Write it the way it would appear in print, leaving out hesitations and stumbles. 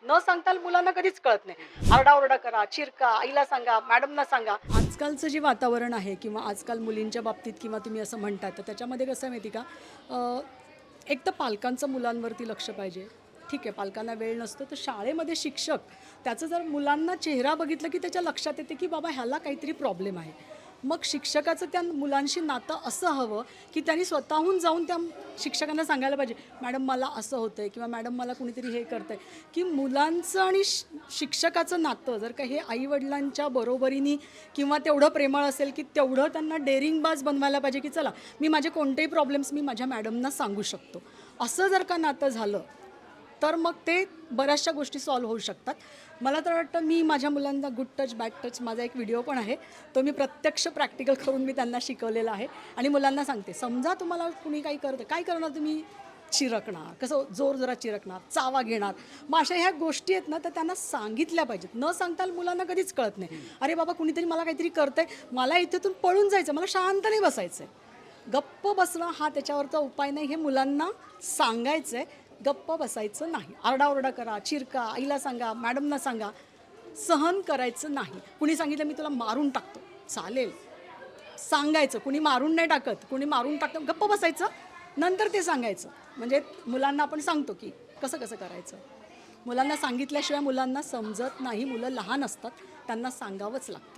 न सांगता मुलांना कधीच कळत नाही. आरडाओरडा करा, चिरका, आईला सांगा, मॅडमना सांगा. आजकालचं जे वातावरण आहे किंवा आजकाल मुलींच्या बाबतीत किंवा तुम्ही असं म्हणतात तर त्याच्यामध्ये कसं आहे माहिती का, एक तर पालकांचं मुलांवरती लक्ष पाहिजे. ठीक आहे, पालकांना वेळ नसतो तर शाळेमध्ये शिक्षक त्याचं जर मुलांना चेहरा बघितलं की त्याच्या लक्षात येते की बाबा ह्याला काहीतरी प्रॉब्लेम आहे. मग शिक्षकाचं त्या मुलांशी नातं असं हवं की त्यांनी स्वतःहून जाऊन त्या शिक्षकांना सांगायला पाहिजे, मॅडम मला असं होतं आहे किंवा मॅडम मला कुणीतरी हे करतं आहे. की मुलांचं आणि शिक्षकाचं नातं जर का हे आईवडिलांच्या बरोबरीने किंवा तेवढं प्रेमळ असेल की तेवढं त्यांना डेअरिंगबाज बनवायला पाहिजे की चला मी माझे कोणतेही प्रॉब्लेम्स मी माझ्या मॅडमना सांगू शकतो. असं जर का नातं झालं तर मग ते बऱ्याचशा गोष्टी सॉल्व्ह होऊ शकतात. मला तर वाटतं मी माझ्या मुलांना गुड टच बॅड टच माझा एक व्हिडिओ पण आहे, तो मी प्रत्यक्ष प्रॅक्टिकल करून मी त्यांना शिकवलेला आहे आणि मुलांना सांगते, समजा तुम्हाला कुणी काही करतं, काय करणार तुम्ही? चिरकणार, कसं जोर जरा चिरकणार, चावा घेणार. मग अशा ह्या गोष्टी आहेत ना तर त्यांना सांगितल्या पाहिजेत. न सांगता मुलांना कधीच कळत नाही. अरे बाबा कुणीतरी मला काहीतरी करतंय, मला इथेतून पळून जायचं, मला शांत नाही बसायचं आहे. गप्प बसणं हा त्याच्यावरचा उपाय नाही, हे मुलांना सांगायचं आहे. गप्प बसायचं नाही, आरडाओरडा करा, चिरका, आईला सांगा, मॅडमना सांगा. सहन करायचं नाही. कुणी सांगितलं मी तुला मारून टाकतो, चालेल सांगायचं. कुणी मारून नाही टाकत, कुणी मारून टाकतं, गप्प बसायचं, नंतर ते सांगायचं. म्हणजे मुलांना आपण सांगतो की कसं कसं करायचं. मुलांना सांगितल्याशिवाय मुलांना समजत नाही. मुलं लहान असतात, त्यांना सांगावंच लागतं.